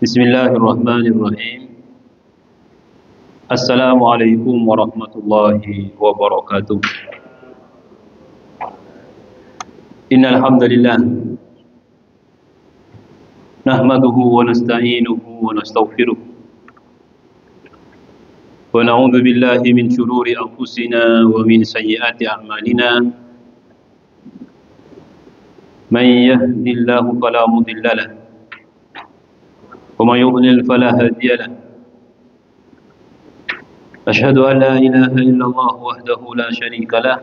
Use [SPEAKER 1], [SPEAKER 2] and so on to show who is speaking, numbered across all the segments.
[SPEAKER 1] Bismillahirrahmanirrahim. Assalamualaikum warahmatullahi wabarakatuh. Innal hamdalillah nahmaduhu wa nasta'inuhu wa nastaghfiruh wa na'udzu billahi min shururi anfusina wa min sayyiati a'malina. Man yahdihillahu fala mudilla lahu ومن يضلل فلا هادي له. أشهد أن لا إله إلا الله وحده لا شريك له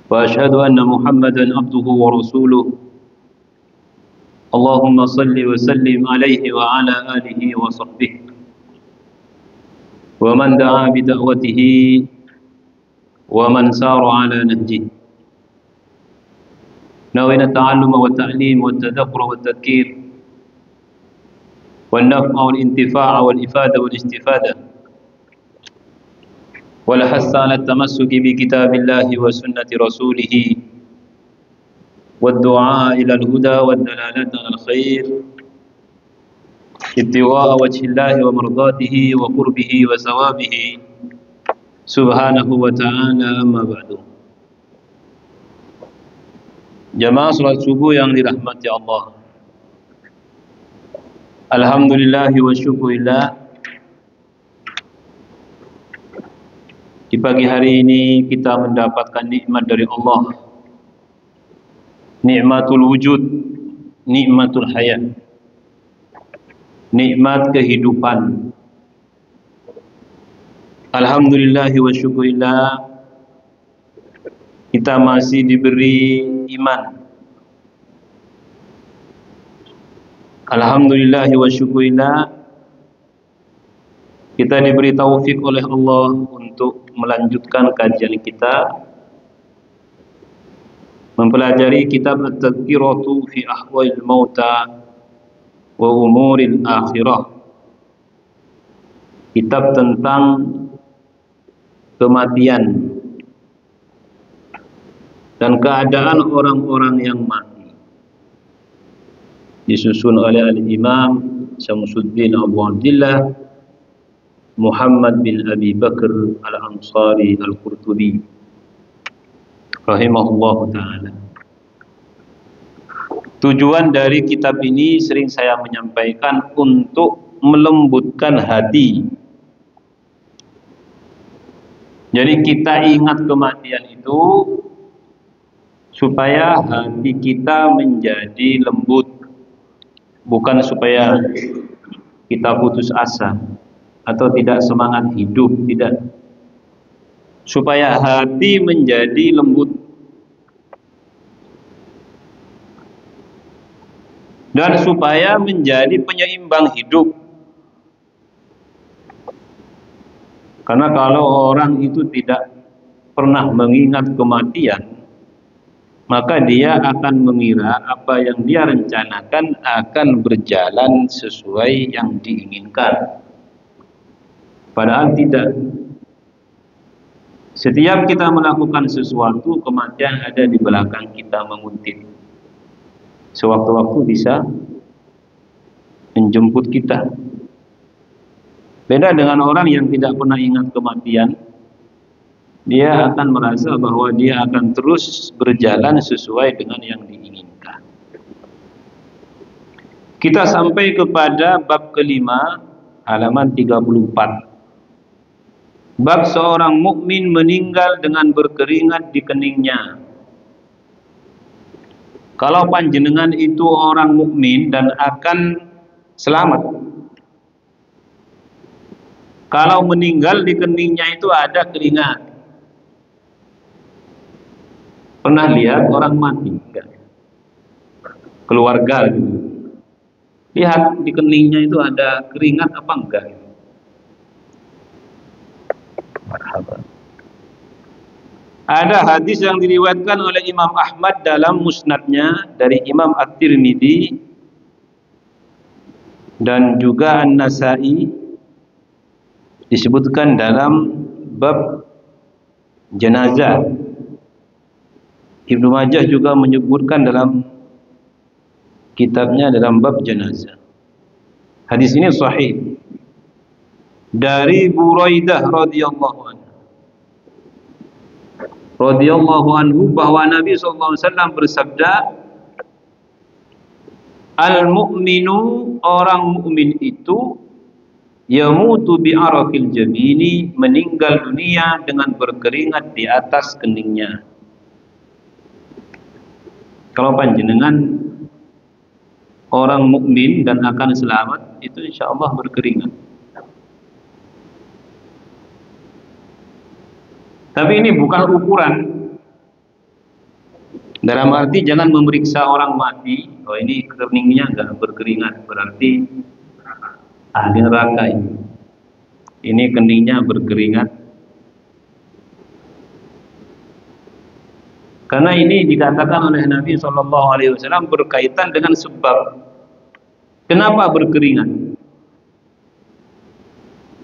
[SPEAKER 1] وأشهد أن محمدا عبده ورسوله. اللهم صل وسلم عليه وعلى آله وصحبه ومن دعا بدعوته ومن سار على نهجه. نوينا التعلم والتعليم والتذكر والتذكير والنفع والانتفاع والإفادة والاستفادة والحث على التمسك بكتاب الله وسنة رسوله والدعاء إلى الهدى والدلالة على الخير ابتغاء وجه الله ومرضاته وقربه وثوابه سبحانه وتعالى. أما بعد. Jamaah salat subuh yang dirahmati Allah. Alhamdulillah wa syukurillah. Di pagi hari ini kita mendapatkan nikmat dari Allah. Nikmatul wujud, nikmatul hayat. Nikmat kehidupan. Alhamdulillah wa syukurillah. Kita masih diberi iman. Alhamdulillah wa syukurillah. Kita diberi taufik oleh Allah untuk melanjutkan kajian kita, mempelajari kitab At-Tadhkiratu fi Ahwalil Mauta wa Umuril Akhirah. Kitab tentang kematian dan keadaan orang-orang yang mati, disusun oleh Al-Imam Syamsuddin Abu Abdillah Muhammad bin Abi Bakr Al-Ansari Al-Qurtubi rahimahullahu ta'ala. Tujuan dari kitab ini sering saya menyampaikan untuk melembutkan hati. Jadi kita ingat kematian itu supaya hati kita menjadi lembut, bukan supaya kita putus asa atau tidak semangat hidup, tidak. Supaya hati menjadi lembut dan supaya menjadi penyeimbang hidup. Karena kalau orang itu tidak pernah mengingat kematian, maka dia akan mengira apa yang dia rencanakan akan berjalan sesuai yang diinginkan. Padahal tidak. Setiap kita melakukan sesuatu, kematian ada di belakang kita menguntit. Sewaktu-waktu bisa menjemput kita. Beda dengan orang yang tidak pernah ingat kematian. Dia akan merasa bahwa dia akan terus berjalan sesuai dengan yang diinginkan. Kita sampai kepada bab kelima, halaman 34. Bab seorang mukmin meninggal dengan berkeringat di keningnya. Kalau panjenengan itu orang mukmin dan akan selamat, kalau meninggal di keningnya itu ada keringat. Pernah lihat orang mati? Enggak. Keluarga gitu. Lihat di keningnya itu ada keringat apa enggak? Marhaban. Ada hadis yang diriwayatkan oleh Imam Ahmad dalam musnadnya dari Imam At-Tirmidzi dan juga An-Nasa'i, disebutkan dalam bab jenazah. Ibnu Majah juga menyebutkan dalam kitabnya dalam bab jenazah. Hadis ini sahih dari Buraidah radhiyallahu anhu bahwa Nabi sallallahu alaihi wasallam bersabda, al-mu'minu, orang mukmin itu, yamutu bi araqil jabini, meninggal dunia dengan berkeringat di atas keningnya. Kalau panjenengan orang mukmin dan akan selamat, itu insyaallah berkeringat. Tapi ini bukan ukuran. Dalam arti jangan memeriksa orang mati, oh ini keningnya enggak berkeringat, berarti ahli neraka ini. Ini keningnya berkeringat. Karena ini dikatakan oleh Nabi SAW berkaitan dengan sebab. Kenapa berkeringat?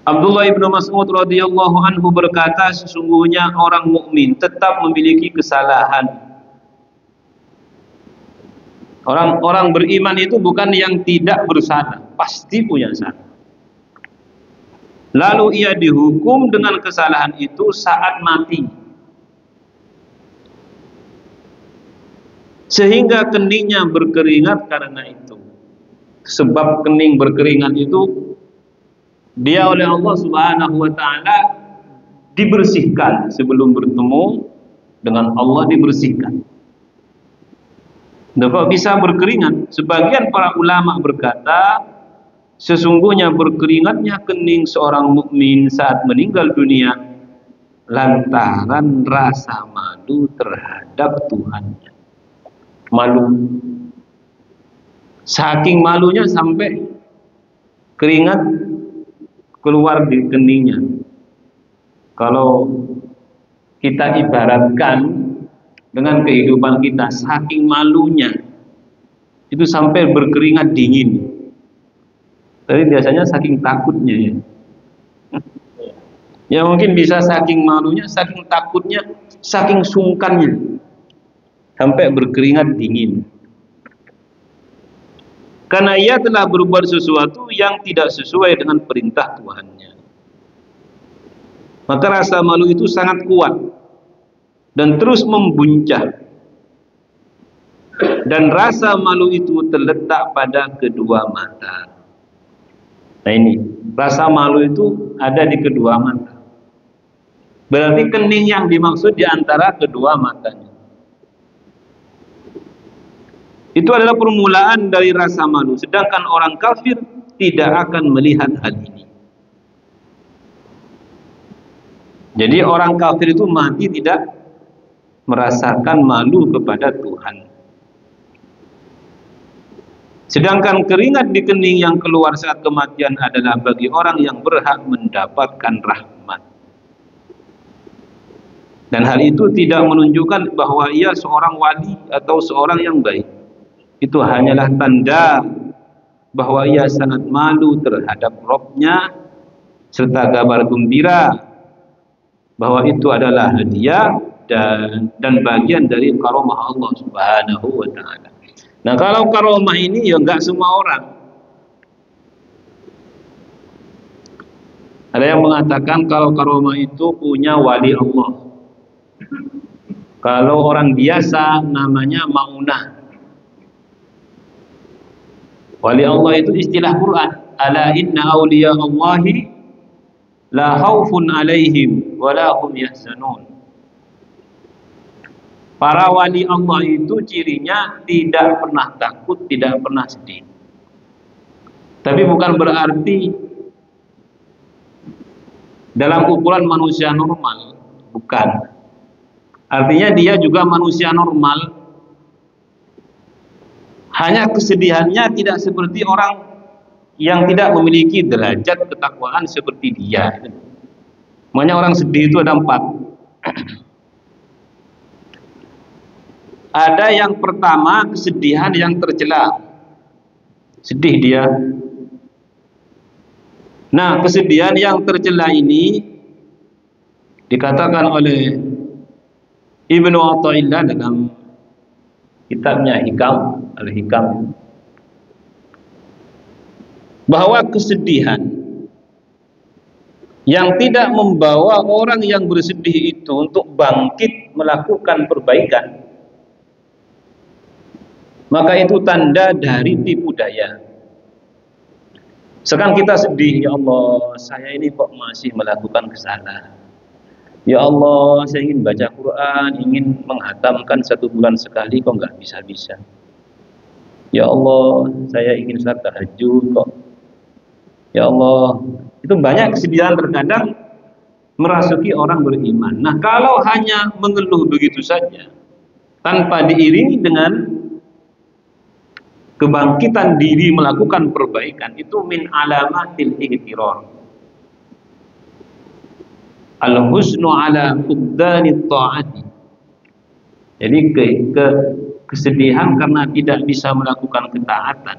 [SPEAKER 1] Abdullah ibn Mas'ud radhiyallahu anhu berkata, sesungguhnya orang mukmin tetap memiliki kesalahan. Orang beriman itu bukan yang tidak bersalah, pasti punya salah. Lalu ia dihukum dengan kesalahan itu saat mati, sehingga keningnya berkeringat karena itu. Sebab kening berkeringat itu dia oleh Allah Subhanahu wa taala dibersihkan sebelum bertemu dengan Allah, dibersihkan. Dapat bisa berkeringat. Sebagian para ulama berkata, sesungguhnya berkeringatnya kening seorang mukmin saat meninggal dunia lantaran rasa malu terhadap Tuhannya. Malu. Saking malunya sampai keringat keluar di keningnya. Kalau kita ibaratkan dengan kehidupan kita, saking malunya itu sampai berkeringat dingin. Tapi biasanya saking takutnya ya. Ya mungkin bisa saking malunya, saking takutnya, saking sungkannya sampai berkeringat dingin. Karena ia telah berbuat sesuatu yang tidak sesuai dengan perintah Tuhannya. Maka rasa malu itu sangat kuat dan terus membuncah. Dan rasa malu itu terletak pada kedua mata. Nah ini, rasa malu itu ada di kedua mata. Berarti kening yang dimaksud di antara kedua matanya. Itu adalah permulaan dari rasa malu. Sedangkan orang kafir tidak akan melihat hal ini. Jadi orang kafir itu mati tidak merasakan malu kepada Tuhan. Sedangkan keringat di kening yang keluar saat kematian adalah bagi orang yang berhak mendapatkan rahmat. Dan hal itu tidak menunjukkan bahwa ia seorang wali atau seorang yang baik. Itu hanyalah tanda bahwa ia sangat malu terhadap Rabb-nya, serta kabar gembira bahwa itu adalah hadiah dan bagian dari karomah Allah Subhanahu wa taala. Nah, kalau karomah ini ya enggak semua orang. Ada yang mengatakan kalau karomah itu punya wali Allah. Kalau orang biasa namanya maunah. Wali Allah itu istilah Quran. Ala inna awliya Allahi la khaufun alaihim wa la hum yahzanun. Para wali Allah itu cirinya tidak pernah takut, tidak pernah sedih. Tapi bukan berarti dalam ukuran manusia normal, bukan. Artinya dia juga manusia normal. Hanya kesedihannya tidak seperti orang yang tidak memiliki derajat ketakwaan seperti dia. Makanya orang sedih itu ada 4. Ada yang pertama, kesedihan yang tercela. Sedih dia. Nah, kesedihan yang tercela ini dikatakan oleh Ibnu Athaillah dalam kitabnya Hikam, Al-Hikam. bahwa kesedihan yang tidak membawa orang yang bersedih itu untuk bangkit melakukan perbaikan, maka itu tanda dari tipu daya. Sekarang kita sedih, ya Allah, saya ini kok masih melakukan kesalahan. Ya Allah, saya ingin baca Quran, ingin menghatamkan 1 bulan sekali, kok nggak bisa-bisa. Ya Allah, saya ingin salat tahajud kok. Ya Allah, itu banyak kesedihan terkadang merasuki orang beriman. Nah, kalau hanya mengeluh begitu saja tanpa diiringi dengan kebangkitan diri melakukan perbaikan, itu min alamatil igtirar. Al-husnu ala fuqdanit ta'ati. Jadi kesedihan karena tidak bisa melakukan ketaatan.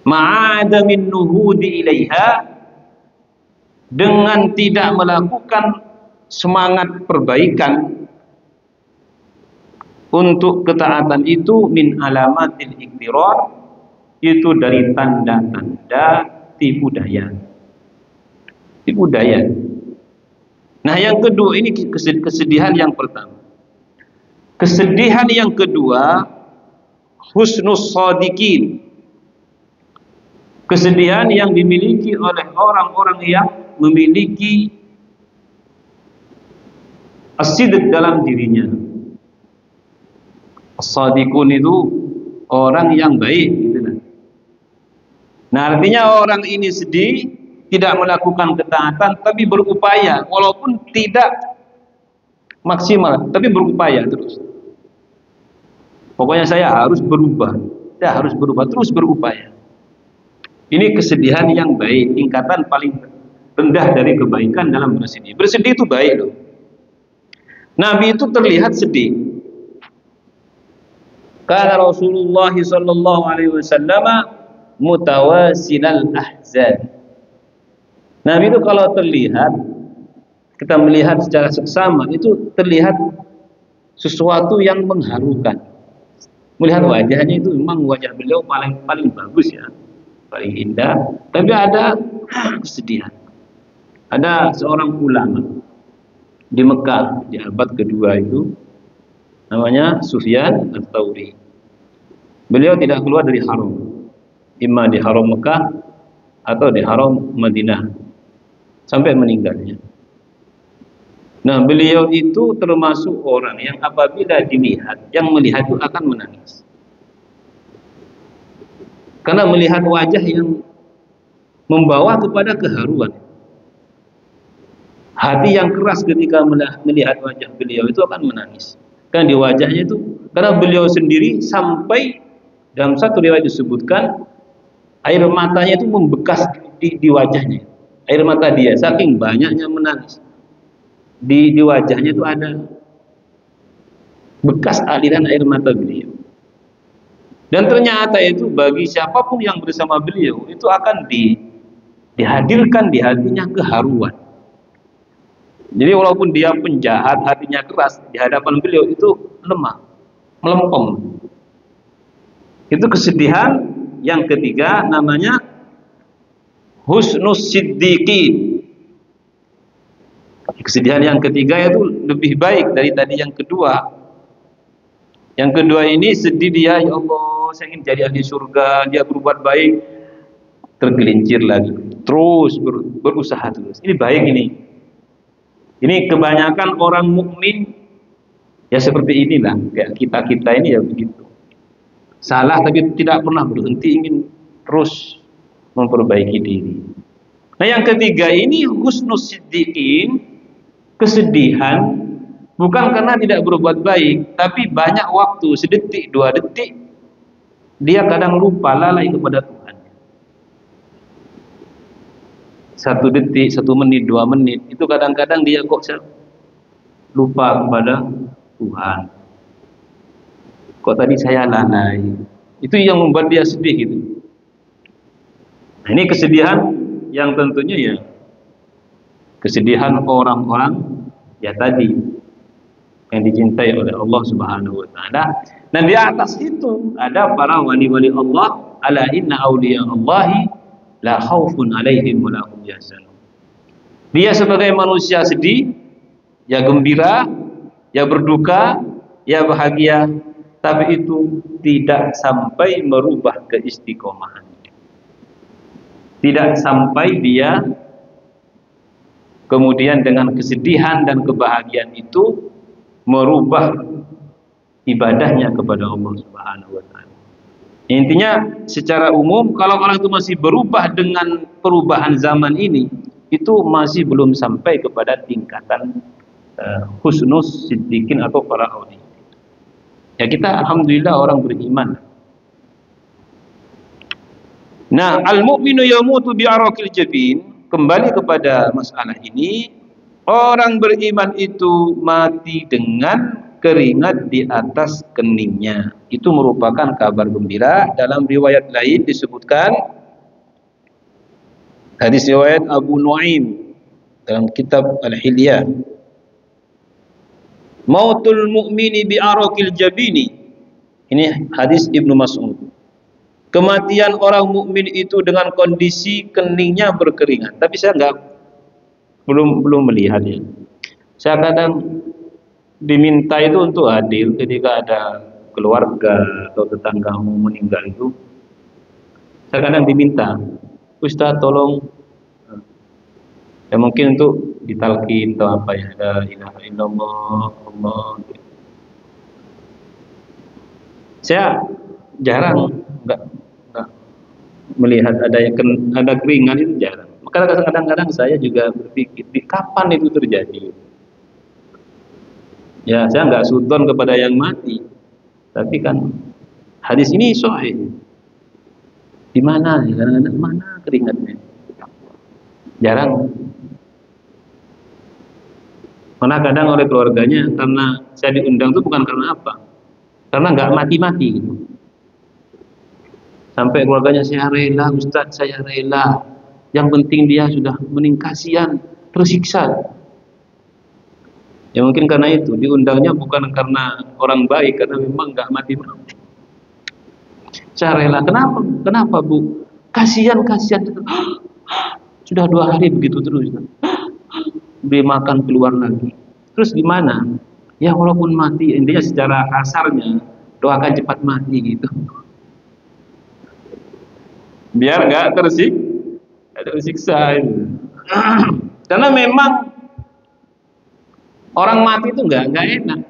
[SPEAKER 1] Ma'ada min nuhudi ilaiha, dengan tidak melakukan semangat perbaikan untuk ketaatan itu, min alamatil iktirar, itu dari tanda-tanda tipu daya. Tipu daya. Nah, yang kedua ini kesedihan yang pertama. Kesedihan yang kedua, husnus shadiqin. Kesedihan yang dimiliki oleh orang-orang yang memiliki as-sidq dalam dirinya. As-sadiqun itu orang yang baik, gitu lah. Nah, artinya orang ini sedih, tidak melakukan ketaatan, tapi berupaya, walaupun tidak maksimal, tapi berupaya terus. Pokoknya saya harus berubah, saya harus berubah, terus berupaya. Ini kesedihan yang baik, tingkatan paling rendah dari kebaikan dalam bersedih. Bersedih itu baik loh. Nabi itu terlihat sedih. Kana Rasulullah sallallahu alaihi wasallam mutawasilal ahzan. Nabi itu kalau terlihat, kita melihat secara seksama, itu terlihat sesuatu yang mengharukan. Melihat wajahnya itu memang wajah beliau paling bagus ya, paling indah, tapi ada kesedihan. Ada seorang ulama di Mekah di abad kedua itu, namanya Sufyan Ats-Tsauri. Beliau tidak keluar dari haram, imma di haram Mekah atau di haram Madinah sampai meninggalnya. Nah, beliau itu termasuk orang yang apabila dilihat, yang melihat itu akan menangis. Karena melihat wajah yang membawa kepada keharuan. Hati yang keras ketika melihat wajah beliau itu akan menangis. Karena di wajahnya itu, karena beliau sendiri sampai dalam satu riwayat disebutkan air matanya itu membekas di wajahnya. Air mata dia saking banyaknya menangis. Di wajahnya itu ada bekas aliran air mata beliau. Dan ternyata itu bagi siapapun yang bersama beliau itu akan dihadirkan di hatinya keharuan. Jadi walaupun dia penjahat, hatinya keras, di hadapan beliau itu lemah, melempem. Itu kesedihan yang ketiga, namanya husnus siddiqin. Kesedihan yang ketiga itu lebih baik dari tadi yang kedua. Yang kedua ini sedih dia, ya Allah, saya ingin jadi ahli surga, dia berbuat baik, tergelincir lagi, terus berusaha terus. Ini baik ini. Ini kebanyakan orang mukmin ya seperti inilah, kayak kita ini ya begitu. Salah tapi tidak pernah berhenti, ingin terus memperbaiki diri. Nah, yang ketiga ini husnus siddiqin. Kesedihan bukan karena tidak berbuat baik, tapi banyak waktu, sedetik, 2 detik, dia kadang lupa, lalai kepada Tuhan. 1 detik, 1 menit, 2 menit, itu kadang-kadang dia kok lupa kepada Tuhan. Kok tadi saya lalai? Itu yang membuat dia sedih gitu. Nah, ini kesedihan yang tentunya ya kesedihan orang-orang ya tadi yang dicintai oleh Allah Subhanahu wa taala. Dan di atas itu ada para wali-wali Allah, Ala inna awliya Allahi la khaufun alaihim wa la hum yahzanun. Dia sebagai manusia sedih, ya gembira, ya berduka, ya bahagia, tapi itu tidak sampai merubah keistiqomahan. Tidak sampai dia kemudian dengan kesedihan dan kebahagiaan itu merubah ibadahnya kepada Allah Subhanahu wa taala. Intinya secara umum kalau orang itu masih berubah dengan perubahan zaman ini, itu masih belum sampai kepada tingkatan husnus siddiqin atau para auliya. Ya kita alhamdulillah orang beriman. Nah, al-mu'minu yamutu bi'araqil jabin, kembali kepada masalah ini, orang beriman itu mati dengan keringat di atas keningnya. Itu merupakan kabar gembira. Dalam riwayat lain disebutkan, hadis riwayat Abu Nuaim dalam kitab Al-Hilyah, mautul mu'mini bi'araqil jabini. Ini hadis Ibnu Mas'ud. Kematian orang mukmin itu dengan kondisi keningnya berkeringat. Tapi saya belum melihatnya. Saya kadang diminta itu untuk hadir ketika ada keluarga atau tetangga mau meninggal itu. Saya kadang diminta, Ustaz tolong, ya mungkin untuk ditalqin atau apa ya, la ilaha illallah, Allah. Saya jarang enggak melihat ada keringat, itu jarang. Maka kadang-kadang saya juga berpikir kapan itu terjadi. Ya saya nggak sudon kepada yang mati, tapi kan hadis ini sahih. Di mana ya, kadang-kadang mana keringatnya? Jarang. Mana kadang oleh keluarganya, karena saya diundang itu bukan karena apa? Karena nggak mati-mati gitu. Sampai keluarganya, saya rela Ustadz, saya rela. Yang penting dia sudah meninggal, kasihan, tersiksa. Ya mungkin karena itu diundangnya bukan karena orang baik, karena memang nggak mati-mati. Saya rela. Kenapa? Kenapa Bu? Kasihan. Sudah 2 hari begitu terus. Beri makan keluar lagi. Terus gimana? Ya walaupun mati, intinya secara kasarnya doakan cepat mati gitu. Biar nggak tersiksa. Karena memang orang mati itu nggak enak.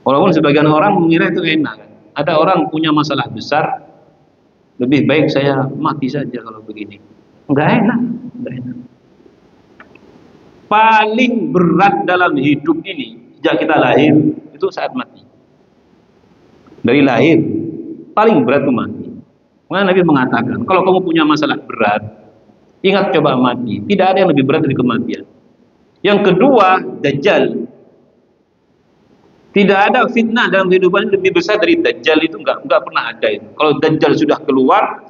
[SPEAKER 1] Walaupun sebagian orang mengira itu enak. Ada orang punya masalah besar, lebih baik saya mati saja kalau begini. Nggak enak. Paling berat dalam hidup ini sejak kita lahir itu saat mati. Dari lahir paling berat itu mati. Maka Nabi mengatakan, kalau kamu punya masalah berat, ingat coba mati. Tidak ada yang lebih berat dari kematian. Yang kedua, Dajjal. Tidak ada fitnah dalam kehidupan lebih besar dari Dajjal, itu enggak pernah ada itu. Kalau Dajjal sudah keluar,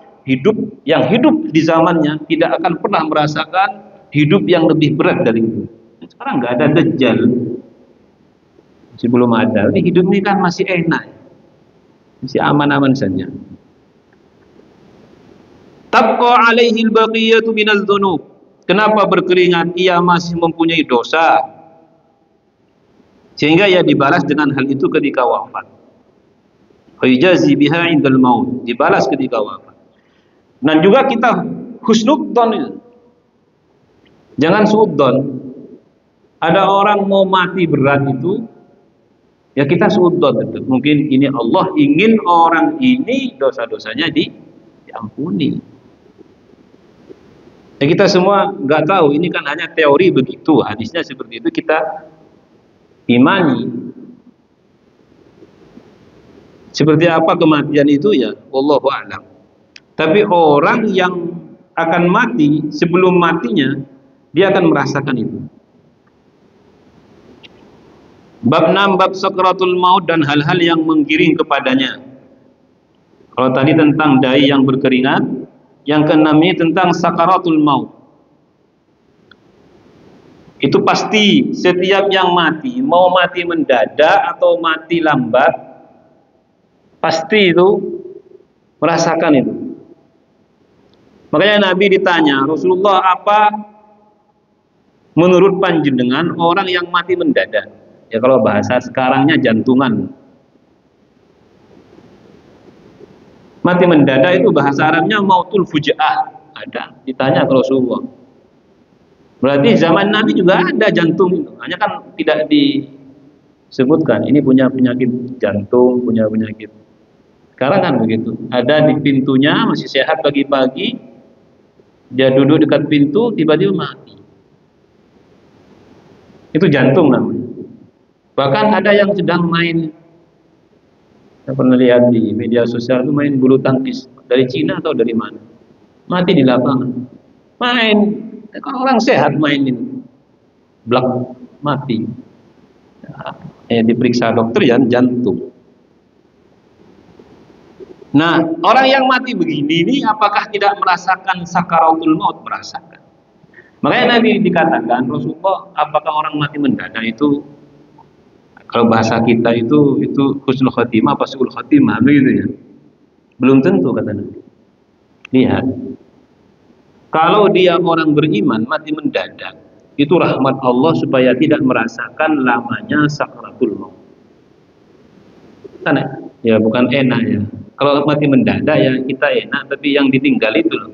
[SPEAKER 1] yang hidup di zamannya tidak akan pernah merasakan hidup yang lebih berat dari itu. Sekarang enggak ada Dajjal. Masih belum ada. Jadi hidup ini kan masih enak. Masih aman-aman saja. Tabqa alaihi al-baqiyatu minaz dzunub. Kenapa berkeringat? Ia masih mempunyai dosa. Sehingga ia dibalas dengan hal itu ketika wafat. Fayajazi biha 'indal maut. Dibalas ketika wafat. Dan juga kita husnudzon. Jangan suudzon. Ada orang mau mati berat itu, ya kita suudzon. Mungkin ini Allah ingin orang ini dosa-dosanya diampuni. Ya kita semua nggak tahu, ini kan hanya teori begitu, hadisnya seperti itu kita imani. Seperti apa kematian itu ya wallahu a'lam. Tapi orang yang akan mati, sebelum matinya dia akan merasakan itu. Bab 6, bab sakratul maut dan hal-hal yang menggiring kepadanya. Kalau tadi tentang dai yang berkeringat, yang keenam ini tentang sakaratul maut. Itu pasti setiap yang mati, mau mati mendadak atau mati lambat, Pasti itu merasakan itu. Makanya Nabi ditanya, Rasulullah, apa menurut panjenengan orang yang mati mendadak? Ya kalau bahasa sekarangnya jantungan. Mati mendadak itu bahasa Arabnya mautul fujaah. Ada, ditanya ke Rasulullah. Berarti zaman Nabi juga ada jantung itu. Hanya kan tidak disebutkan. Ini punya penyakit jantung, punya penyakit. Sekarang kan begitu. Ada di pintunya, masih sehat pagi-pagi. Dia duduk dekat pintu, tiba-tiba mati. Itu jantung namanya. Bahkan ada yang sedang main, saya pernah lihat di media sosial itu main bulu tangkis dari Cina atau dari mana, mati di lapangan. Main, kalau orang sehat main ini, blak mati. Diperiksa dokter ya jantung. Nah, orang yang mati begini ini apakah tidak merasakan sakaratul maut? Merasakan. Makanya Nabi dikatakan, Rasulullah, apakah orang mati mendadak itu, kalau bahasa kita itu husnul khatimah apa su'ul khatimah begitu ya? Belum tentu kata Nabi. Lihat. Kalau dia orang beriman mati mendadak, itu rahmat Allah supaya tidak merasakan lamanya sakaratul maut. Kan ya bukan enak ya. Kalau mati mendadak ya kita enak, tapi yang ditinggal itu loh.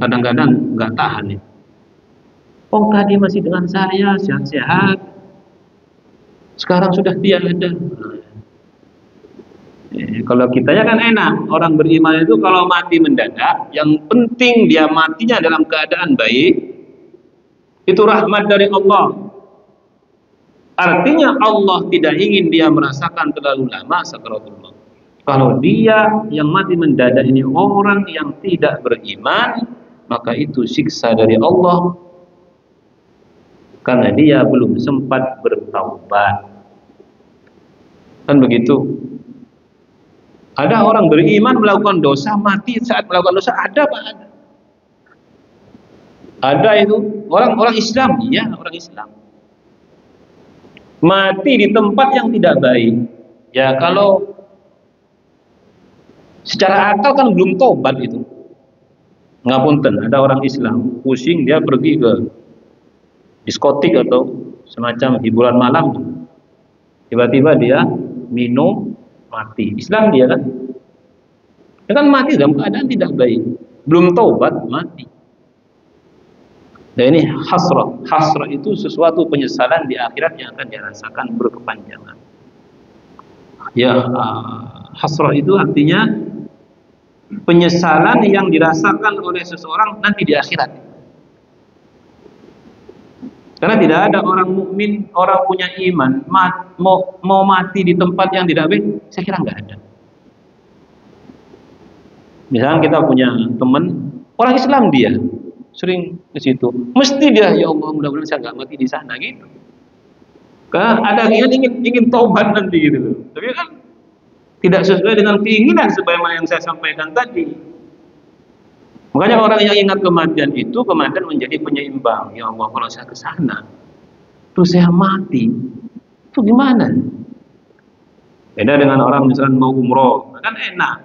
[SPEAKER 1] Kadang-kadang nggak tahan ya. Oh tadi masih dengan saya sehat-sehat, sekarang sudah tiada. Kalau kita ya kan enak. Orang beriman itu kalau mati mendadak, yang penting dia matinya dalam keadaan baik, itu rahmat dari Allah. Artinya Allah tidak ingin dia merasakan terlalu lama sakaratul maut. Kalau dia yang mati mendadak ini orang yang tidak beriman, maka itu siksa dari Allah karena dia belum sempat bertaubat. Kan begitu. Ada orang beriman melakukan dosa, mati saat melakukan dosa, ada Pak? Ada itu orang Islam, ya orang Islam. Mati di tempat yang tidak baik. Ya kalau secara akal kan belum tobat itu. Ngapunten, ada orang Islam pusing dia pergi ke diskotik atau semacam hiburan malam. Tiba-tiba dia minum, mati. Islam dia kan? Dia kan mati dalam keadaan tidak baik. Belum taubat, mati. Dan ini hasrah. Hasrah itu sesuatu penyesalan di akhirat yang akan dirasakan berkepanjangan. Ya, hasrah itu artinya penyesalan yang dirasakan oleh seseorang nanti di akhirat. Karena tidak ada orang mukmin, orang punya iman mau mati di tempat yang tidak baik, saya kira nggak ada. Misalnya kita punya teman orang Islam, dia sering ke situ, mesti dia ya Allah mudah-mudahan saya nggak mati di sana gitu. Karena ada yang ingin taubat nanti gitu, tapi kan tidak sesuai dengan keinginan sebagaimana yang saya sampaikan tadi. Makanya orang yang ingat kematian itu, kematian menjadi penyeimbang. Ya Allah, kalau saya ke sana, terus saya mati, itu gimana? Beda dengan orang misalnya mau umroh, kan enak.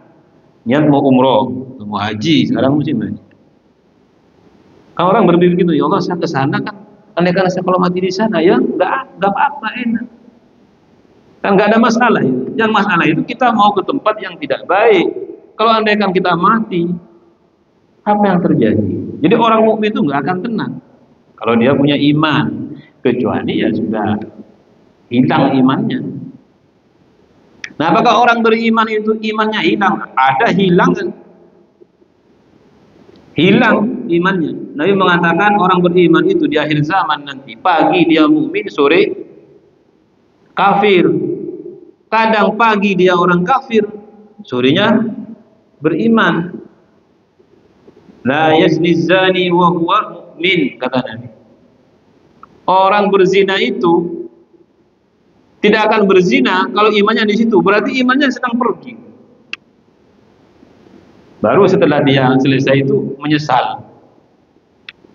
[SPEAKER 1] Niat mau umroh, mau haji, sekarang musim haji. Kalau orang berpikir gitu, ya Allah saya ke sana kan, andai kan saya kalau mati di sana ya nggak apa-apa, enak. Kan nggak ada masalah. Yang masalah itu kita mau ke tempat yang tidak baik. Kalau andai kan kita mati, apa yang terjadi? Jadi orang mukmin itu nggak akan tenang kalau dia punya iman, kecuali ya sudah hilang imannya. Nah, apakah orang beriman itu imannya hilang? Ada hilang kan? Hilang imannya. Nabi mengatakan orang beriman itu di akhir zaman nanti pagi dia mukmin, sore kafir. Kadang pagi dia orang kafir, sorenya beriman. La yazni zani wa huwa mu'min, kata Nabi. Orang berzina itu tidak akan berzina kalau imannya di situ, berarti imannya sedang pergi. Baru setelah dia selesai itu menyesal.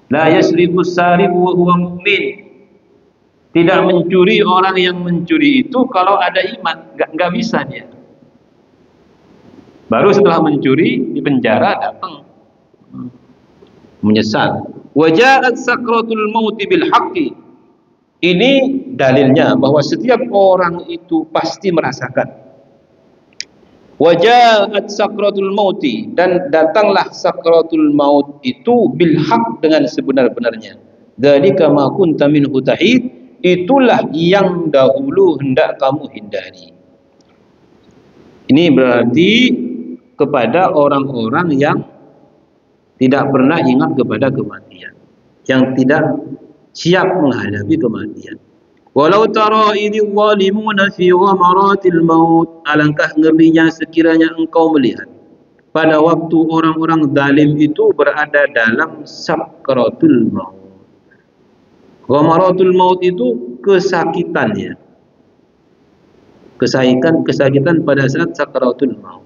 [SPEAKER 1] La yasriqu sariqu wa huwa mu'min. Tidak mencuri orang yang mencuri itu kalau ada iman, nggak bisa dia. Baru setelah mencuri di penjara datang menyesal. Waja'at sakratul mauti bil haqqi. Ini dalilnya bahwa setiap orang itu pasti merasakan. Waja'at sakratul mauti, dan datanglah sakratul maut itu bil haqq, dengan sebenar-benarnya. Dzalika ma kunta minhu tahid, itulah yang dahulu hendak kamu hindari. Ini berarti kepada orang-orang yang tidak pernah ingat kepada kematian, yang tidak siap menghadapi kematian. Walau tara idh zalimuna fi ghamaratil maut, alangkah ngerinya sekiranya engkau melihat pada waktu orang-orang zalim itu berada dalam sakratul maut. Ghamaratul maut itu kesakitannya, kesakitan pada saat sakratul maut.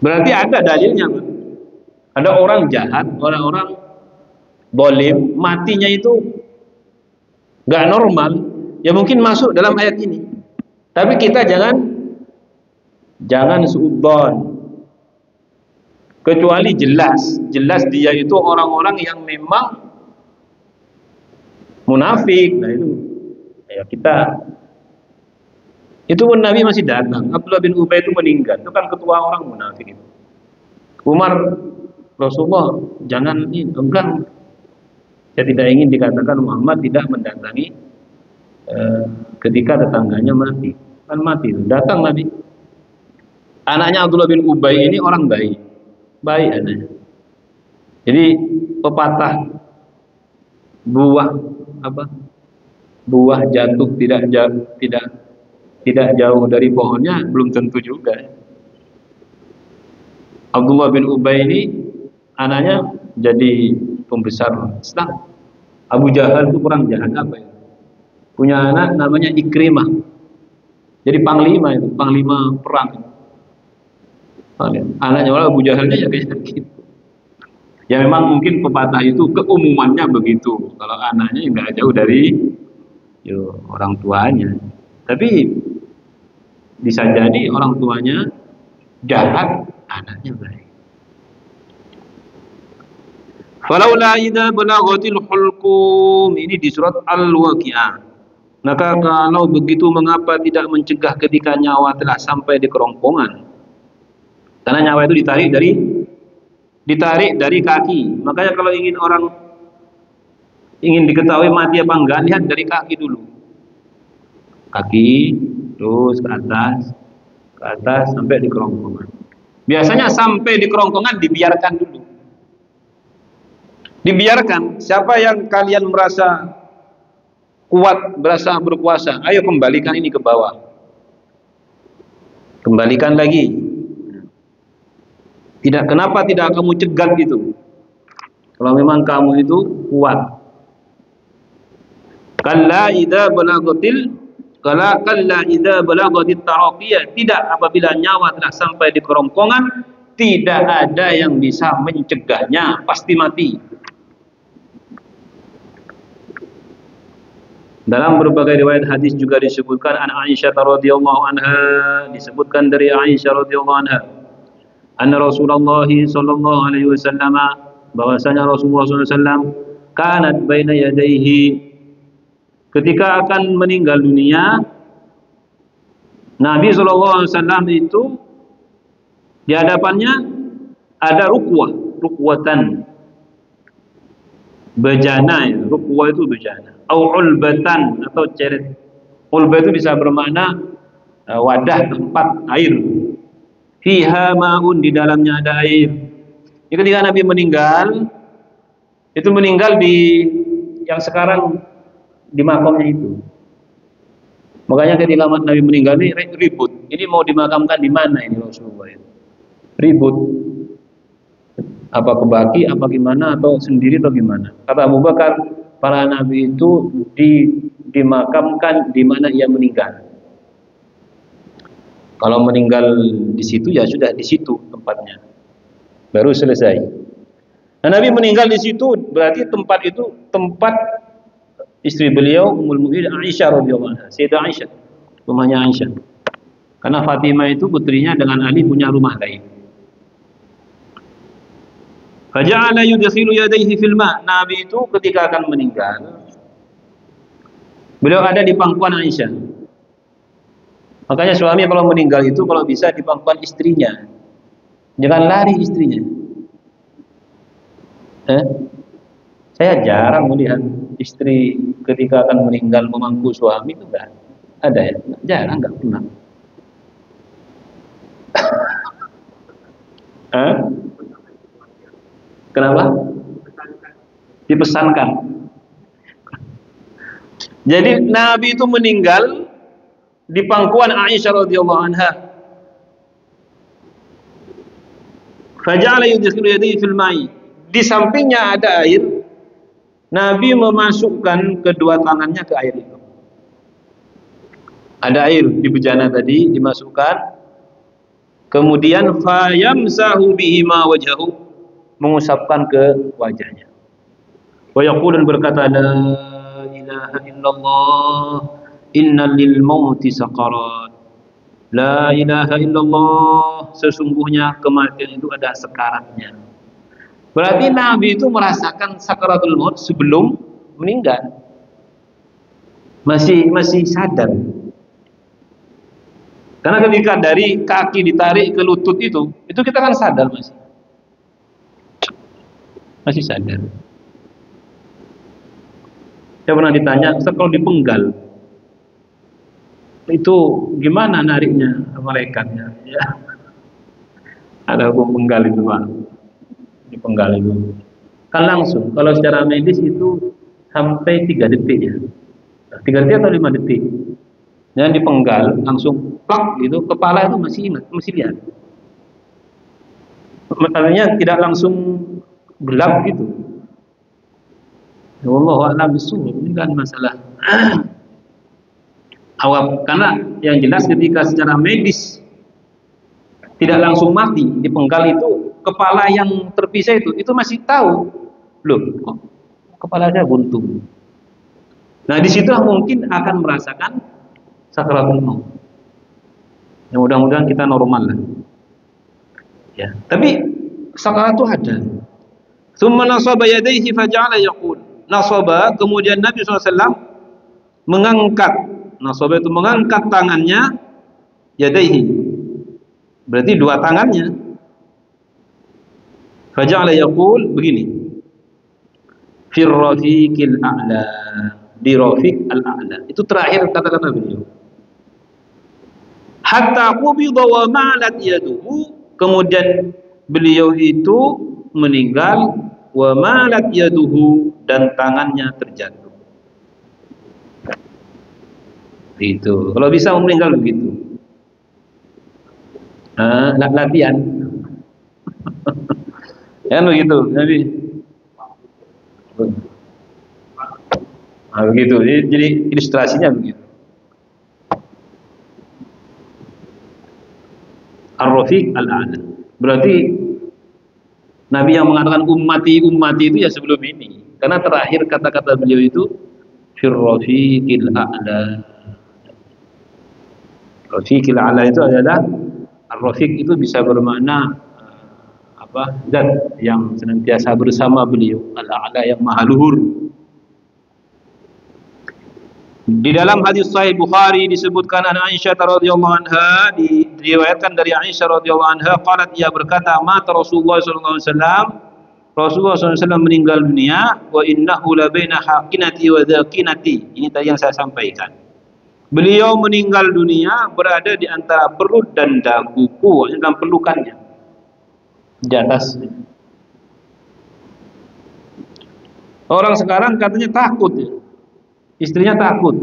[SPEAKER 1] Berarti ada dalilnya, Pak. Ada orang jahat, orang-orang zalim, matinya itu gak normal, ya mungkin masuk dalam ayat ini. Tapi kita jangan suudzon, kecuali jelas dia itu orang-orang yang memang munafik. Nah itu ya kita, itu pun Nabi masih datang. Abdullah bin Ubay itu meninggal, itu kan ketua orang munafik itu. Umar, Rasulullah jangan ini, enggak, saya tidak ingin dikatakan Muhammad tidak mendatangi ketika tetangganya mati. Kan mati itu, datang Nabi. Anaknya Abdullah bin Ubay ini orang baik anaknya. Jadi pepatah buah jatuh tidak jauh dari pohonnya belum tentu juga. Abdullah bin Ubay ini anaknya jadi pembesar Islam. Abu Jahal itu kurang jahat apa ya? Punya anak namanya Ikrimah. Jadi panglima itu, panglima perang. Anaknya Abu Jahalnya ya kayak gitu. Ya memang mungkin pepatah itu keumumannya begitu. Kalau anaknya nggak jauh dari orang tuanya. Tapi bisa jadi orang tuanya jahat, anaknya baik. Falaula idza balaghatil hulqum, ini di surat Al-Waqiah. Maka kalau begitu mengapa tidak mencegah ketika nyawa telah sampai di kerongkongan? Karena nyawa itu ditarik dari kaki. Makanya kalau ingin diketahui mati apa enggak, lihat dari kaki dulu. Kaki terus ke atas sampai di kerongkongan. Biasanya sampai di kerongkongan dibiarkan dulu. Dibiarkan. Siapa yang kalian merasa kuat, merasa berkuasa, ayo kembalikan ini ke bawah. Kembalikan lagi. Kenapa tidak kamu cegat itu? Kalau memang kamu itu kuat. Kalla idza balagatit taraqiyah, tidak, apabila nyawa telah sampai di kerongkongan, tidak ada yang bisa mencegahnya, pasti mati. Dalam berbagai riwayat hadis juga disebutkan an Aisyah radhiyallahu anha, disebutkan dari Aisyah radhiyallahu anha, anna Rasulullah sallallahu alaihi wasallam, bahwasanya Rasulullah sallallahu alaihi wasallam kanat baina yadayhi, ketika akan meninggal dunia, Nabi sallallahu alaihi wasallam itu di hadapannya ada rukwatan, bejana ya, rukwah itu bejana, au ulbatan atau ceret. Ulbah itu bisa bermakna wadah tempat air. Fiha ma'un, di dalamnya ada air. Jadi ketika Nabi meninggal, itu meninggal di yang sekarang di makamnya itu. Makanya ketika Nabi meninggal ini ribut. Ini mau dimakamkan di mana ini Rasulullah itu? Ribut. Apa ke Baqi, apa gimana, atau sendiri atau gimana? Kata Abu Bakar, para nabi itu dimakamkan di mana ia meninggal. Kalau meninggal di situ ya sudah di situ tempatnya. Baru selesai. Nah, Nabi meninggal di situ berarti tempat itu tempat istri beliau Ummul Mukminin Aisyah radhiyallahu anha, Sayyidah Aisyah, rumahnya Aisyah. Karena Fatimah itu putrinya dengan Ali punya rumah lain. Faja'ala yudkhilu yadayhi fil ma'. Nabi itu ketika akan meninggal, beliau ada di pangkuan Aisyah. Makanya suami kalau meninggal itu kalau bisa di pangkuan istrinya. Jangan lari istrinya. Saya jarang melihat istri ketika akan meninggal memangku suami itu enggak ada ya. Jarang, enggak pernah. Kenapa? Dipesankan. Jadi Nabi itu meninggal di pangkuan Aisyah radhiyallahu anha. Faja'ala yudkhilu yadayhi fil ma'i. Di sampingnya ada air. Nabi memasukkan kedua tangannya ke air itu. Ada air di bejana tadi dimasukkan. Kemudian fayamsahu bihima wajhahu, mengusapkan ke wajahnya. Wa yaqulu, dan berkata, la ilaha illallah innal lil mauti saqarat. La ilaha illallah, sesungguhnya kematian itu ada sekaratnya. Berarti Nabi itu merasakan sakaratul maut sebelum meninggal. Masih sadar. Karena ketika dari kaki ditarik ke lutut itu kita kan sadar masih sadar. Saya pernah ditanya, Ustaz, kalau dipenggal itu gimana nariknya malaikatnya? Ya, ada hukum penggal itu Pak. Dipenggal itu kan langsung. Kalau secara medis itu sampai 3 detik ya. 3 detik atau 5 detik. Jangan dipenggal langsung plak gitu, kepala itu masih lihat. Artinya tidak langsung gelap gitu. Ya Allah a'lam bishawab. Ini kan masalah awam. Karena yang jelas ketika secara medis tidak langsung mati, dipenggal itu kepala yang terpisah itu masih tahu, loh kok kepala saya buntung. Nah disitulah mungkin akan merasakan sakaratul maut. Ya mudah-mudahan kita normal lah. Ya, tapi sakarat itu ada. Tsumma nasaba yadayhi faja'ala yaqul. Nasaba, kemudian Nabi SAW mengangkat. Nasaba itu mengangkat tangannya, yadayhi. Berarti 2 tangannya. Faja'ala yaqul, begini. Fir rafiqil a'la. Di rafiq al-a'la. Itu terakhir kata-kata beliau. Hatta qubida wa ma'alat yaduhu, kemudian beliau itu meninggal, wa ma'alat yaduhu, dan tangannya terjatuh. Itu kalau bisa meninggal begitu. Latihan. Ya begitu, Nabi. Begitu. Jadi ilustrasinya begitu. Ar-Rafiq al-A'la. Berarti Nabi yang mengatakan ummati itu ya sebelum ini. Karena terakhir kata-kata beliau itu fir rafiqil a'la. Rafiqil a'la itu adalah Ar-Rafiq itu bisa bermakna zat yang senantiasa bersama beliau, al-a'la yang maha luhur. Di dalam hadis Sahih Bukhari disebutkan an Aisyah radhiyallahu anha, diriwayatkan dari Aisyah radhiyallahu anha, qalat, ia berkata, mata Rasulullah sallallahu alaihi wasallam, Rasulullah sallallahu alaihi wasallam meninggal dunia, wa innahu la baina haqinati wa dhaqinati. Ini tadi yang saya sampaikan. Beliau meninggal dunia berada di antara perut dan daguku, dalam pelukannya. Di atas. Orang sekarang katanya takut ya. Istrinya takut.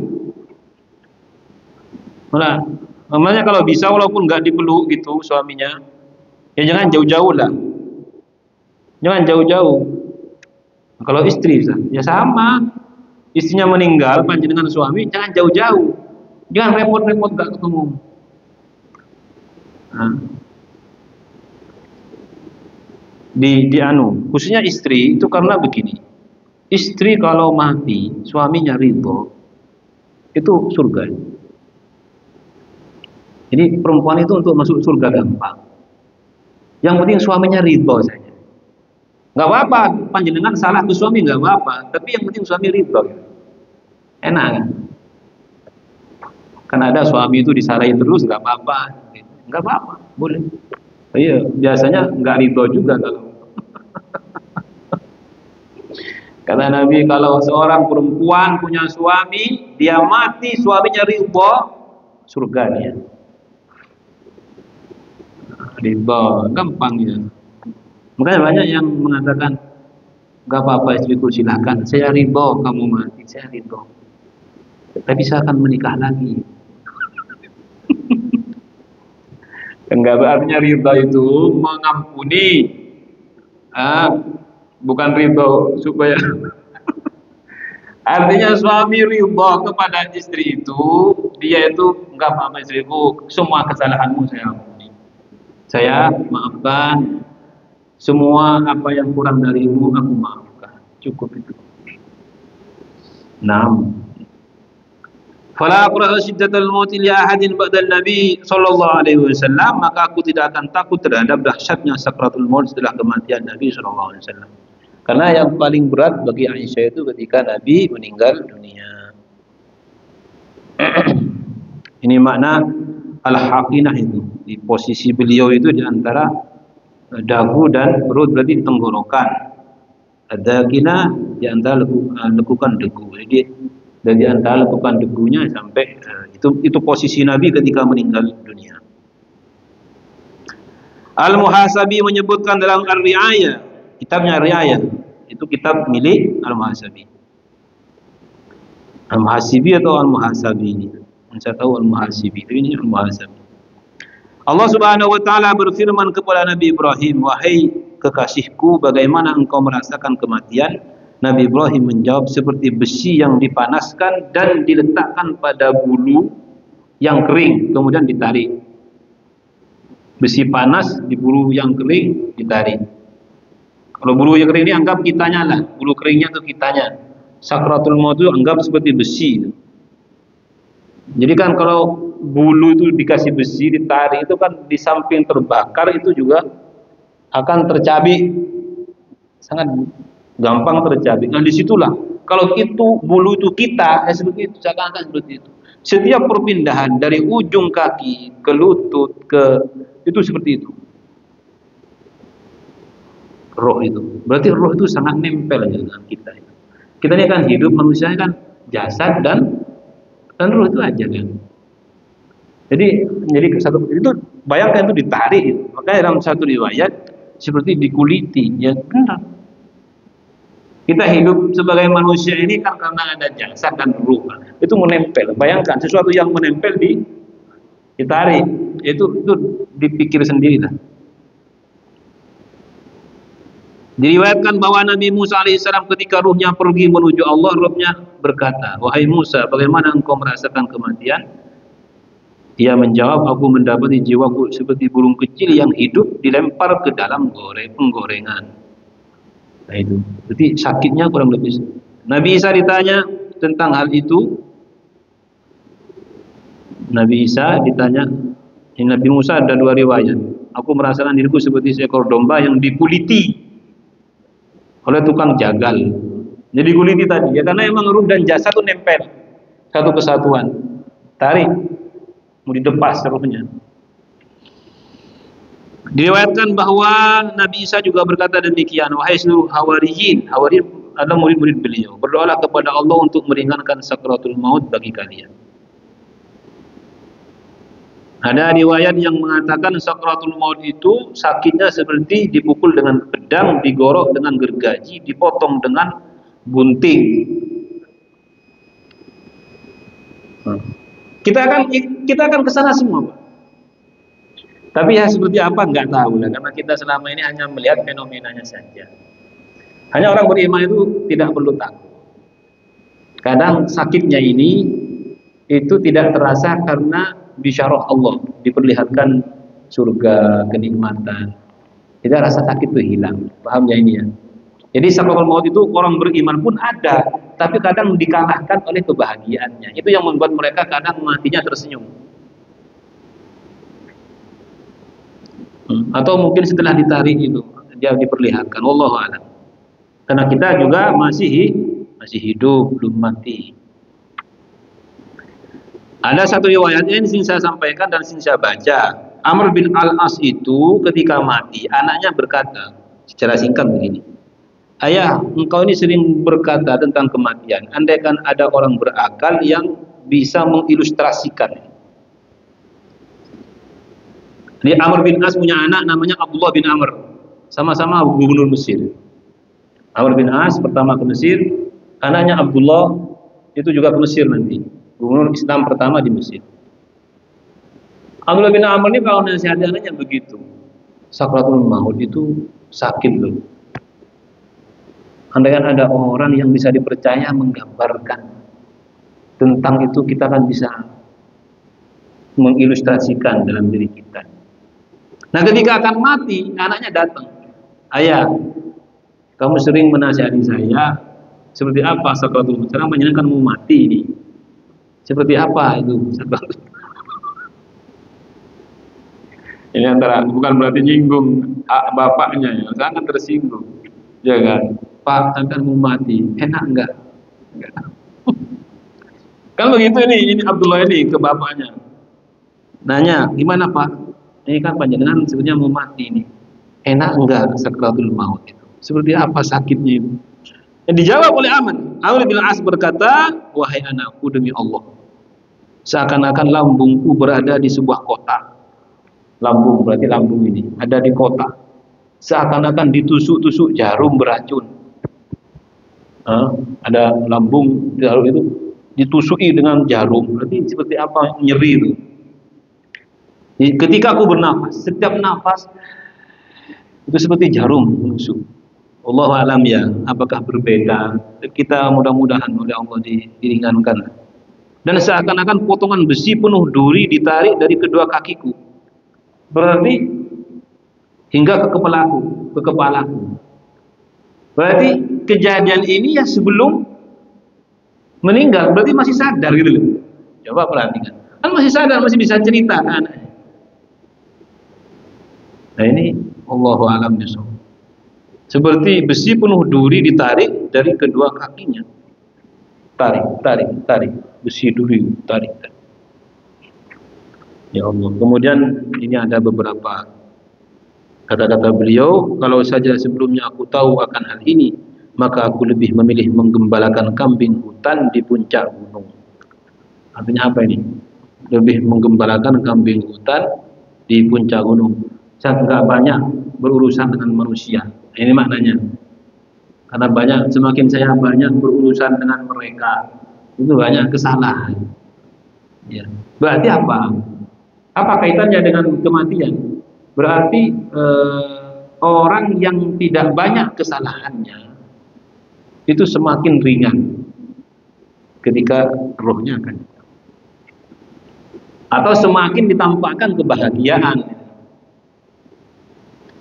[SPEAKER 1] Nah, namanya kalau bisa walaupun nggak dipeluk gitu suaminya, ya jangan jauh-jauh lah. Jangan jauh-jauh. Nah, kalau istri ya sama. Istrinya meninggal panjenengan suami, jangan jauh-jauh. Jangan repot-repot nggak ketemu. Nah, di khususnya istri itu karena begini. istri kalau mati suaminya ridho itu surga. Jadi perempuan itu untuk masuk surga gampang. Yang penting suaminya ridho saja. Nggak apa-apa, panjenengan salah ke suami nggak apa-apa, tapi yang penting suami ridho. Enak kan? Kan ada suami itu disalahin terus nggak apa-apa, nggak apa-apa, boleh. Iya, biasanya nggak ridho juga kalau. Kata Nabi, kalau seorang perempuan punya suami, dia mati, suaminya ridho, surga dia. Ridho, gampang ya. Makanya banyak yang mengatakan, nggak apa-apa istriku silakan, saya ridho kamu mati, saya ridho. Tapi saya akan menikah lagi. Enggak, artinya ridho itu mengampuni, bukan ridho supaya. Artinya suami ridho kepada istri itu, dia itu enggak apa-apa istriku, semua kesalahanmu saya ampuni, saya maafkan, semua apa yang kurang darimu aku maafkan, cukup itu. 6. Fala aqra'u syiddatal maut li ahadin ba'da Nabi sallallahu alaihi wasallam, maka aku tidak akan takut terhadap dahsyatnya sakratul maut setelah kematian Nabi sallallahu alaihi wasallam. Karena yang paling berat bagi Aisyah itu ketika Nabi meninggal dunia. Ini makna al-haqinah itu. Di posisi beliau itu di antara dagu dan perut, berarti di tenggorokan. Ad-dakinah di antara lekukan degu. Jadi dari antara lekukan degunya sampai itu posisi Nabi ketika meninggal dunia. Al-Muhasabi menyebutkan dalam Ar-Ri'ayah, kitabnya Ri'ayah, itu kitab milik Al-Muhasabi. Al-Muhasibi atau Al-Muhasabi ini? Saya tahu Al-Muhasibi, itu ini Al-Muhasabi. Allah Subhanahu wa taala berfirman kepada Nabi Ibrahim, "Wahai kekasihku, bagaimana engkau merasakan kematian?" Nabi Ibrahim menjawab, "Seperti besi yang dipanaskan dan diletakkan pada bulu yang kering, kemudian ditarik." Besi panas di bulu yang kering ditarik. Kalau bulu yang kering ini anggap kitanya lah, bulu keringnya itu kitanya. Sakratul maut itu anggap seperti besi. Jadi kan kalau bulu itu dikasih besi ditarik itu kan di samping terbakar itu juga akan tercabik, sangat gampang tercabik. Nah disitulah kalau itu bulu itu kita, seperti itu, seakan-akan seperti itu. Setiap perpindahan dari ujung kaki ke lutut ke itu seperti itu. Roh itu, berarti roh itu sangat nempel dengan kita. Kita ini kan hidup, manusia kan jasad dan roh itu aja kan. Jadi satu itu bayangkan itu ditarik. Makanya dalam satu riwayat seperti dikuliti, ya benar. Kita hidup sebagai manusia ini kan karena ada jasad dan ruh. Itu menempel. Bayangkan sesuatu yang menempel ditarik. Itu dipikir sendirilah. Diriwayatkan bahwa Nabi Musa alaihissalam ketika ruhnya pergi menuju Allah, ruhnya berkata, "Wahai Musa, bagaimana engkau merasakan kematian?" Dia menjawab, "Aku mendapati jiwaku seperti burung kecil yang hidup dilempar ke dalam penggorengan." Nah itu, jadi sakitnya kurang lebih. Nabi Isa ditanya tentang hal itu. Nabi Isa ditanya, Nabi Musa ada dua riwayat. Aku merasakan diriku seperti seekor domba yang dikuliti oleh tukang jagal. Jadi kuliti tadi ya, karena emang ruh dan jasad itu nempel satu kesatuan. Tarik, mau didepas ruhnya. Diriwayatkan bahwa Nabi Isa juga berkata demikian, "Wahai seluruh hawariyin," hawariyin adalah murid-murid beliau, "berdoalah kepada Allah untuk meringankan sakratul maut bagi kalian." Ada riwayat yang mengatakan sakratul maut itu sakitnya seperti dipukul dengan pedang, digorok dengan gergaji, dipotong dengan gunting. Kita akan ke sana semua, Pak. Tapi ya seperti apa nggak tahu lah, karena kita selama ini hanya melihat fenomenanya saja. Hanya orang beriman itu tidak perlu takut. Kadang sakitnya ini itu tidak terasa karena bisyarah Allah, diperlihatkan surga, kenikmatan. Tidak, rasa sakit itu hilang. Paham ya ini ya? Jadi sakratul maut itu orang beriman pun ada, tapi kadang dikalahkan oleh kebahagiaannya. Itu yang membuat mereka kadang matinya tersenyum. Atau mungkin setelah ditarik itu dia diperlihatkan, wallahu a'lam. Karena kita juga masih hidup, belum mati. Ada satu riwayat yang ingin saya sampaikan dan ingin saya baca. Amr bin Al-As itu ketika mati, anaknya berkata secara singkat begini, "Ayah, engkau ini sering berkata tentang kematian. Andaikan ada orang berakal yang bisa mengilustrasikan." Ini Amr bin As punya anak namanya Abdullah bin Amr. Sama-sama gubernur Mesir. Amr bin As pertama ke Mesir, anaknya Abdullah itu juga ke Mesir nanti. Gubernur Islam pertama di Mesir. Abdullah bin Amr ini kalau nasihati anaknya begitu. Sakratul maut itu sakit loh. Andaikan ada orang yang bisa dipercaya menggambarkan tentang itu, kita kan bisa mengilustrasikan dalam diri kita. Nah, ketika akan mati, anaknya datang. "Ayah, kamu sering menasihati saya. Seperti apa sakratul maut? Sekarang menyenangkan mau mati ini. Seperti apa itu sakratul?" Ini antara bukan berarti nyinggung bapaknya ya, sangat tersinggung. Ya kan? "Pak, akan mau mati, enak enggak?" Kan begitu ini Abdullah ini ke bapaknya. Nanya, "Gimana Pak? Ini kan panjenengan sebenarnya mau mati ini. Enak enggak sakratul maut itu? Seperti apa sakitnya itu?" Yang dijawab oleh Amr bin As berkata, "Wahai anakku, demi Allah, seakan-akan lambungku berada di sebuah kota." Lambung berarti lambung ini ada di kota. Seakan-akan ditusuk-tusuk jarum beracun. Ada lambung jarum itu ditusui dengan jarum, berarti seperti apa, nyeri itu. Ketika aku bernafas, setiap nafas itu seperti jarum menusuk. Allahu a'lam ya, apakah berbeda? Kita mudah-mudahan oleh Allah diringankan. Dan seakan-akan potongan besi penuh duri ditarik dari kedua kakiku, berarti hingga ke kepalaku. Berarti kejadian ini ya sebelum meninggal, berarti masih sadar gitu loh. Coba perhatikan, kan masih sadar, masih bisa cerita kan. Nah ini Allahu a'lam bishawab. Seperti besi penuh duri ditarik dari kedua kakinya. Tarik. Besi duri tarik. Ya Allah. Kemudian ini ada beberapa kata-kata beliau, "Kalau saja sebelumnya aku tahu akan hal ini, maka aku lebih memilih menggembalakan kambing hutan di puncak gunung." Artinya apa ini? Lebih menggembalakan kambing hutan di puncak gunung. Saya enggak banyak berurusan dengan manusia. Ini maknanya. Karena semakin saya banyak berurusan dengan mereka, itu banyak kesalahan. Ya. Berarti apa? Apa kaitannya dengan kematian? Berarti orang yang tidak banyak kesalahannya itu semakin ringan ketika rohnya akan, atau semakin ditampakkan kebahagiaan.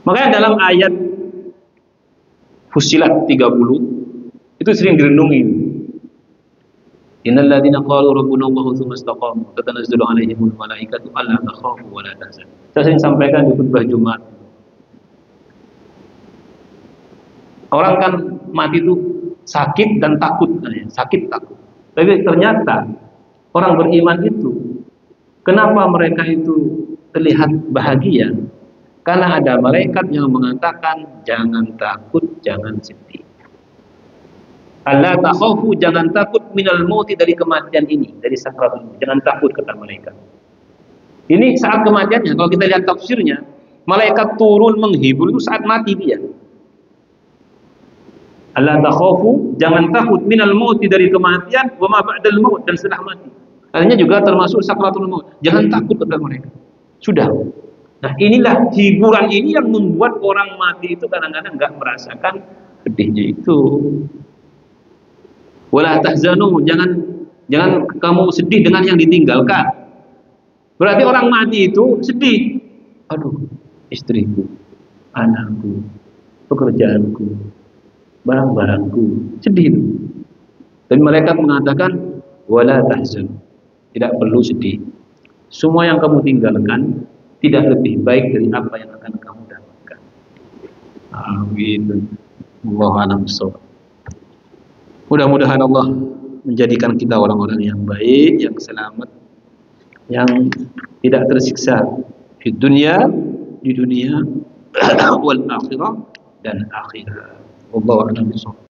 [SPEAKER 1] Makanya dalam ayat Fussilat 30 itu sering direnungi. "Innal ladzina qalu rabbuna Allahu tsumma istaqamu tatanazzalu 'alaihimul malaikatu alla takhafu wa la tahzanu." Saya sering sampaikan di khutbah Jumat. Orang kan mati itu sakit dan takut, sakit takut. Tapi ternyata orang beriman itu, kenapa mereka itu terlihat bahagia? Karena ada malaikat yang mengatakan, jangan takut, jangan sedih. Allah takhafu, jangan takut minal mauti, dari kematian ini, dari sakratul maut. Jangan takut, kata malaikat. Ini saat kematiannya. Kalau kita lihat tafsirnya, malaikat turun menghibur itu saat mati dia. Allah takhafu, jangan takut minal mauti, dari kematian, wa ma ba'dal maut, dan setelah mati. Artinya juga termasuk sakratul maut. Jangan takut, kata mereka. Sudah. Nah, inilah hiburan ini yang membuat orang mati itu kadang-kadang enggak merasakan sedihnya itu. Wala tahzanu, jangan kamu sedih dengan yang ditinggalkan. Berarti orang mati itu sedih. Aduh, istriku, anakku, pekerjaanku, barang-barangku. Sedih. Dan malaikat mengatakan, wala tahzan, tidak perlu sedih. Semua yang kamu tinggalkan tidak lebih baik dari apa yang akan kamu dapatkan. Begitu. Allahu a'lam bishawab. Mudah-mudahan Allah menjadikan kita orang-orang yang baik, yang selamat, yang tidak tersiksa di dunia wal akhirah dan akhirat. Wallahu a'lam bishawab.